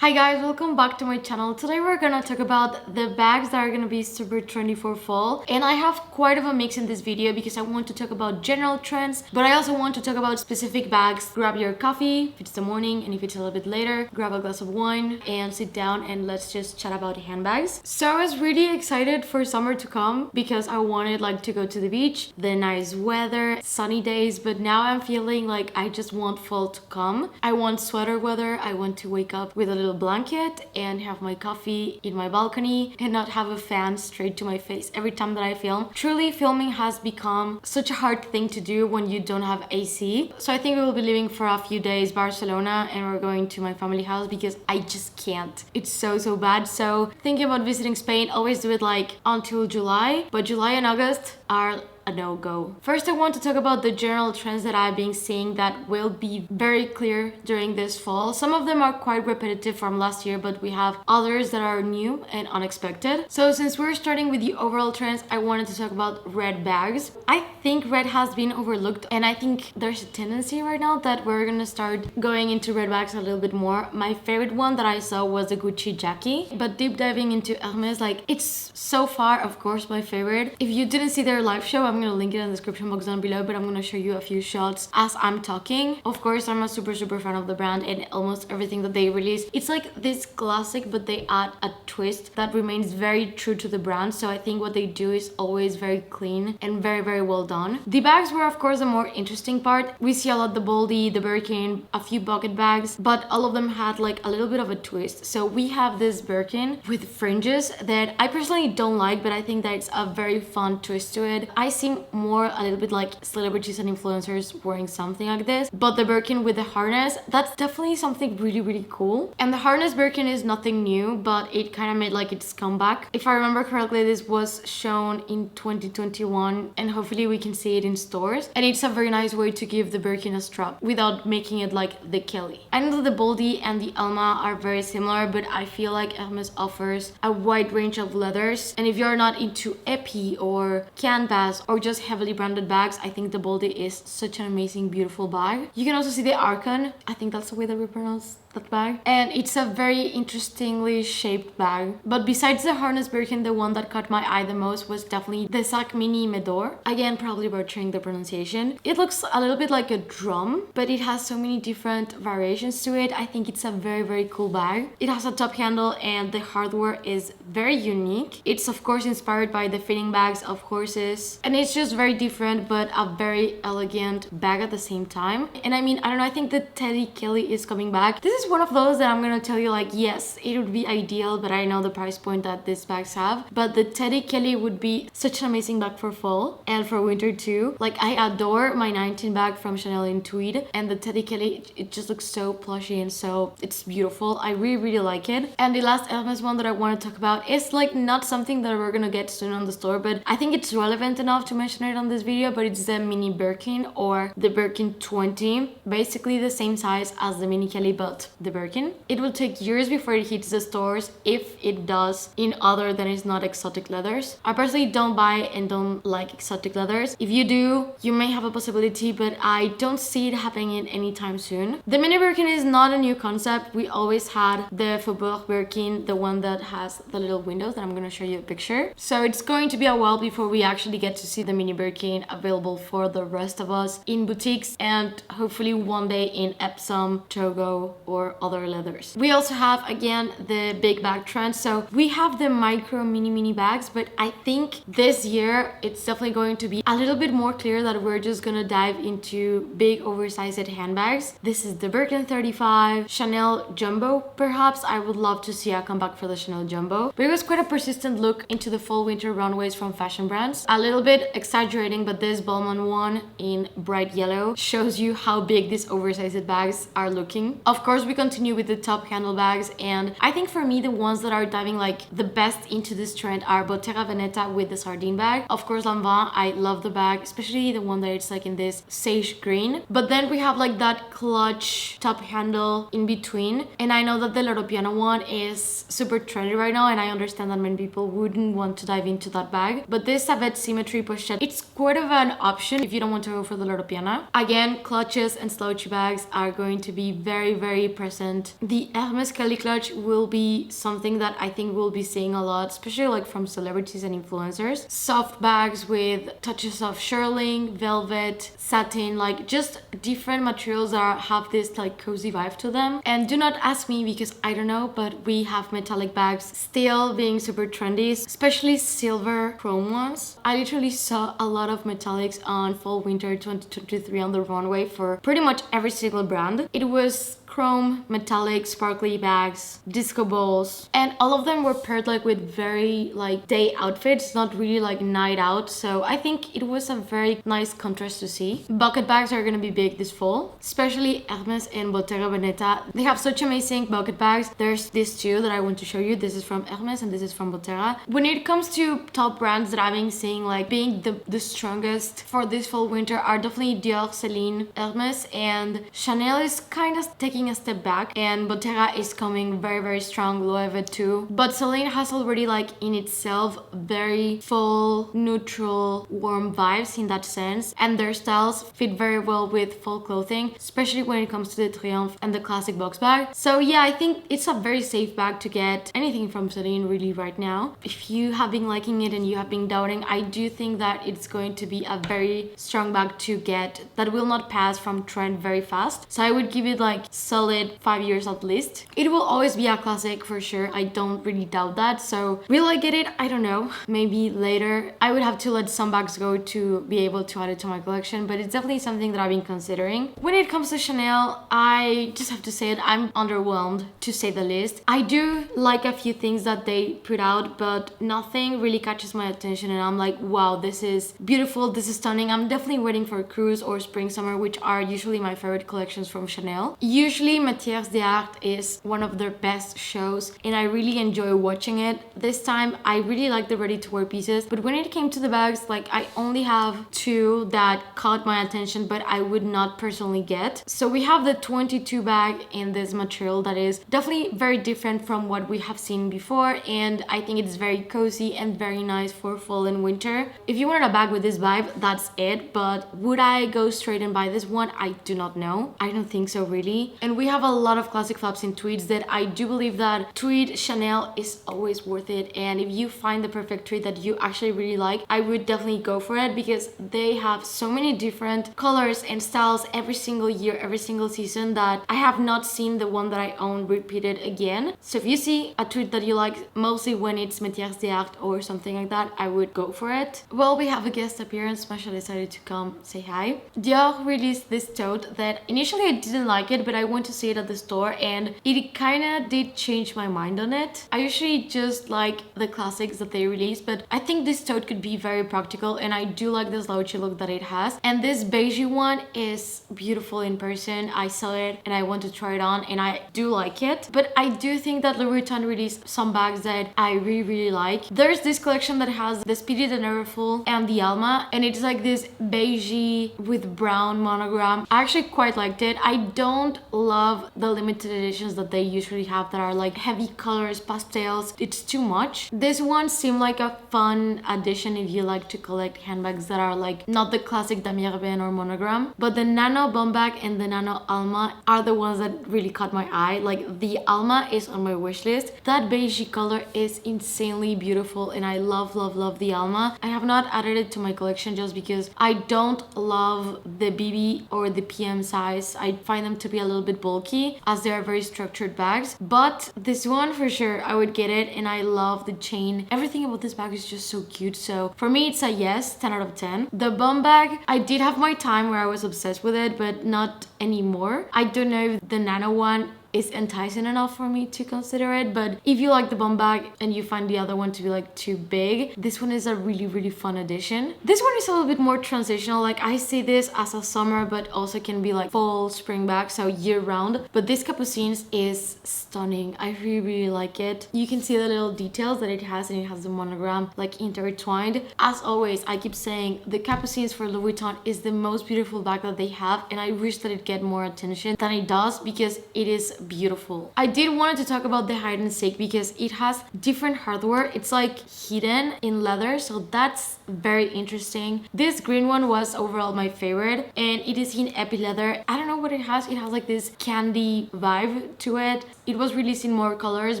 Hi guys, welcome back to my channel. Today we're gonna talk about the bags that are gonna be super trendy for fall, and I have quite of a mix in this video because I want to talk about general trends, but I also want to talk about specific bags. Grab your coffee if it's the morning, and if it's a little bit later, grab a glass of wine and sit down and let's just chat about handbags. So I was really excited for summer to come because I wanted to go to the beach, the nice weather, sunny days, but now I'm feeling like I just want fall to come. I want sweater weather. I want to wake up with a little blanket and have my coffee in my balcony and not have a fan straight to my face every time that I film. Truly, filming has become such a hard thing to do when you don't have AC. So I think we will be leaving for a few days Barcelona, and we're going to my family house because I just can't. It's so bad. So thinking about visiting Spain, always do it until July, but July and August are a no-go. First, I want to talk about the general trends that I've been seeing that will be very clear during this fall. Some of them are quite repetitive from last year, but we have others that are new and unexpected. So since we're starting with the overall trends, I wanted to talk about red bags. I think red has been overlooked, and I think there's a tendency right now that we're gonna start going into red bags a little bit more. My favorite one that I saw was the Gucci Jackie, but deep diving into Hermes, it's so far, of course, my favorite. If you didn't see their live show, I'm gonna link it in the description box down below, but I'm gonna show you a few shots as I'm talking. Of course, I'm a super fan of the brand, and almost everything that they release, it's like this classic, but they add a twist that remains very true to the brand. So I think what they do is always very clean and very well done. The bags were, of course, the more interesting part. We see a lot the Boldy, the Birkin, a few bucket bags, but all of them had a little bit of a twist. So we have this Birkin with fringes that I personally don't like, but I think that it's a very fun twist to it. I see more a little bit like celebrities and influencers wearing something like this, but the Birkin with the harness, that's definitely something really cool. And the harness Birkin is nothing new, but it kind of made its comeback. If I remember correctly, this was shown in 2021, and hopefully we can see it in stores, and it's a very nice way to give the Birkin a strap without making it like the Kelly. I know that the Boldy and the Alma are very similar, but I feel like Hermes offers a wide range of leathers, and if you're not into epi or canvas or just heavily branded bags, I think the Boldy is such an amazing, beautiful bag. You can also see the Archon. I think that's the way that we pronounce that bag, and it's a very interestingly shaped bag. But besides the harness Birkin, the one that caught my eye the most was definitely the Sac Mini Medor. Again, probably butchering the pronunciation. It looks a little bit like a drum, but it has so many different variations to it. I think it's a very cool bag. It has a top handle, and the hardware is very unique. It's of course inspired by the fitting bags of horses, and it's just very different, but a very elegant bag at the same time. And I mean, I don't know, I think the Teddy Kelly is coming back. This is one of those that I'm gonna tell you yes, it would be ideal, but I know the price point that these bags have. But the Teddy Kelly would be such an amazing bag for fall and for winter too. I adore my 19 bag from Chanel in tweed, and the Teddy Kelly, it just looks so plushy and so it's beautiful. I really like it. And the last Hermes one that I want to talk about is not something that we're gonna get soon on the store, but I think it's relevant enough to mention it on this video. But it's the Mini Birkin, or the Birkin 20, basically the same size as the Mini Kelly, but the Birkin. It will take years before it hits the stores, if it does, in other than it's not exotic leathers. I personally don't buy and don't like exotic leathers. If you do, you may have a possibility, but I don't see it happening anytime soon. The Mini Birkin is not a new concept. We always had the Faubourg Birkin, the one that has the little windows, and I'm gonna show you a picture. So it's going to be a while before we actually get to see the Mini Birkin available for the rest of us in boutiques, and hopefully one day in Epsom, Togo, or other leathers. We also have, again, the big bag trend. So we have the micro mini bags, but I think this year it's definitely going to be a little bit more clear that we're just gonna dive into big oversized handbags. This is the Birkin 35, Chanel Jumbo. Perhaps I would love to see a comeback for the Chanel Jumbo, but it was quite a persistent look into the fall winter runways from fashion brands. A little bit exaggerating, but this Balmain one in bright yellow shows you how big these oversized bags are looking. Of course, we continue with the top handle bags, and I think for me the ones that are diving the best into this trend are Bottega Veneta with the sardine bag. Of course, Lanvin, I love the bag, especially the one that it's in this sage green. But then we have that clutch top handle in between, and I know that the Loro Piana one is super trendy right now, and I understand that many people wouldn't want to dive into that bag. But this Savette Symmetry pochette, it's quite of an option if you don't want to go for the Loro Piana. Again, clutches and slouchy bags are going to be very present present. The Hermes Kelly clutch will be something that I think we'll be seeing a lot, especially like from celebrities and influencers. Soft bags with touches of shearling, velvet, satin, like just different materials that have this like cozy vibe to them. And do not ask me because I don't know, but we have metallic bags still being super trendy, especially silver chrome ones. I literally saw a lot of metallics on fall winter 2023 on the runway for pretty much every single brand. It was chrome, metallic, sparkly bags, disco balls, and all of them were paired like with very like day outfits, not really like night out. So I think it was a very nice contrast to see. Bucket bags are gonna be big this fall, especially Hermes and Bottega Veneta. They have such amazing bucket bags. There's these two that I want to show you. This is from Hermes and this is from Bottega. When it comes to top brands that I've been seeing like being the strongest for this fall winter are definitely Dior, Celine, Hermes, and Chanel is kind of taking a step back, and Bottega is coming very strong, Louis Vuitton too. But Celine has already like in itself very fall, neutral, warm vibes in that sense, and their styles fit very well with fall clothing, especially when it comes to the Triomphe and the classic box bag. So yeah, I think it's a very safe bag to get anything from Celine really right now. If you have been liking it and you have been doubting, I do think that it's going to be a very strong bag to get that will not pass from trend very fast. So I would give it like solid 5 years at least. It will always be a classic for sure. I don't really doubt that. So will I get it? I don't know. Maybe later. I would have to let some bags go to be able to add it to my collection, but it's definitely something that I've been considering. When it comes to Chanel, I just have to say it, I'm underwhelmed to say the least. I do like a few things that they put out, but nothing really catches my attention and I'm like, wow, this is beautiful, this is stunning. I'm definitely waiting for Cruise or Spring Summer, which are usually my favorite collections from Chanel. Usually Matières d'Art is one of their best shows and I really enjoy watching it. This time I really like the ready-to-wear pieces, but when it came to the bags, like I only have two that caught my attention but I would not personally get. So we have the 22 bag in this material that is definitely very different from what we have seen before, and I think it's very cozy and very nice for fall and winter. If you wanted a bag with this vibe, that's it, but would I go straight and buy this one? I do not know. I don't think so really. And we have a lot of classic flaps in tweeds that I do believe that tweed Chanel is always worth it, and if you find the perfect tweed that you actually really like, I would definitely go for it because they have so many different colors and styles every single year, every single season, that I have not seen the one that I own repeated again. So if you see a tweed that you like, mostly when it's Matières d'Art or something like that, I would go for it. Well, we have a guest appearance. Masha decided to come say hi. Dior released this tote that initially I didn't like it, but I went to see it at the store and it kind of did change my mind on it. I usually just like the classics that they release, but I think this tote could be very practical and I do like the slouchy look that it has. And this beigey one is beautiful in person. I saw it and I want to try it on and I do like it, but I do think that Louis Vuitton released some bags that I really like. There's this collection that has the Speedy the Neverfull and the Alma, and it's like this beigey with brown monogram. I actually quite liked it. I don't love the limited editions that they usually have that are like heavy colors, pastels. It's too much. This one seemed like a fun addition if you like to collect handbags that are like not the classic Damier Ebene or monogram, but the Nano Bomb Bag and the Nano Alma are the ones that really caught my eye. Like the Alma is on my wish list. That beigey color is insanely beautiful and I love the Alma. I have not added it to my collection just because I don't love the BB or the PM size. I find them to be a little bit bulky as they are very structured bags, but this one for sure I would get it, and I love the chain. Everything about this bag is just so cute, so for me it's a yes, 10 out of 10. The Bomb Bag, I did have my time where I was obsessed with it, but not anymore. I don't know if the Nano one is enticing enough for me to consider it, but if you like the Bomb Bag and you find the other one to be like too big, this one is a really fun addition. This one is a little bit more transitional. Like I see this as a summer but also can be like fall, spring bag, so year round. But this Capucines is stunning. I really like it. You can see the little details that it has, and it has the monogram like intertwined. As always, I keep saying the Capucines for Louis Vuitton is the most beautiful bag that they have, and I wish that it get more attention than it does because it is beautiful. I did want to talk about the hide and seek because it has different hardware. It's like hidden in leather, so that's very interesting. This green one was overall my favorite, and it is in epi leather. I don't know what it has. It has like this candy vibe to it. It was released in more colors,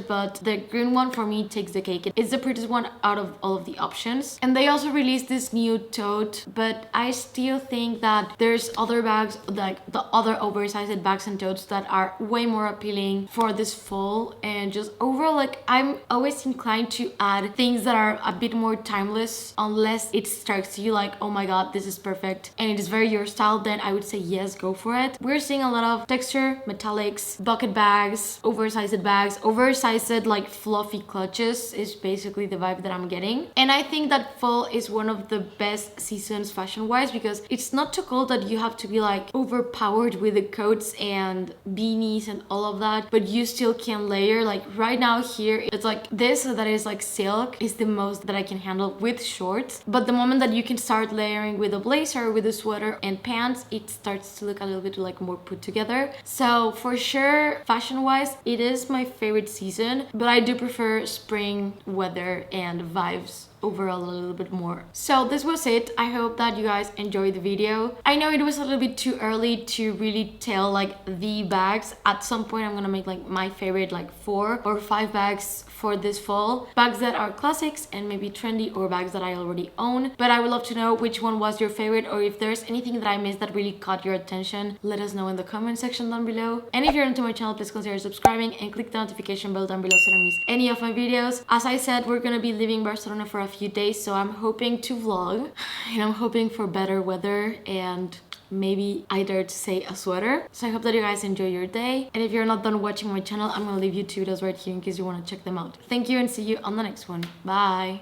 but the green one for me takes the cake. It's the prettiest one out of all of the options. And they also released this new tote, but I still think that there's other bags, like the other oversized bags and totes, that are way more appealing for this fall. And just overall, like, I'm always inclined to add things that are a bit more timeless, unless it strikes you like, oh my god, this is perfect and it is very your style, then I would say yes, go for it. We're seeing a lot of texture, metallics, bucket bags, oversized like fluffy clutches is basically the vibe that I'm getting. And I think that fall is one of the best seasons fashion wise, because it's not too cold that you have to be like overpowered with the coats and beanies and all of that, but you still can layer. Like right now here, it's like this that is like silk is the most that I can handle with shorts, but the moment that you can start layering with a blazer, with a sweater and pants, it starts to look a little bit like more put together. So for sure, fashion wise, it is my favorite season, but I do prefer spring weather and vibes overall a little bit more. So this was it. I hope that you guys enjoyed the video. I know it was a little bit too early to really tell like the bags. At some point I'm gonna make like my favorite like 4 or 5 bags for this fall, bags that are classics and maybe trendy, or bags that I already own. But I would love to know which one was your favorite, or if there's anything that I missed that really caught your attention, let us know in the comment section down below. And if you're new to my channel, please consider subscribing and click the notification bell down below so you don't miss any of my videos. As I said, we're gonna be leaving Barcelona for a few days, so I'm hoping to vlog and I'm hoping for better weather and maybe I dare to say a sweater. So I hope that you guys enjoy your day, and if you're not done watching my channel, I'm gonna leave you 2 videos right here in case you want to check them out. Thank you and see you on the next one. Bye.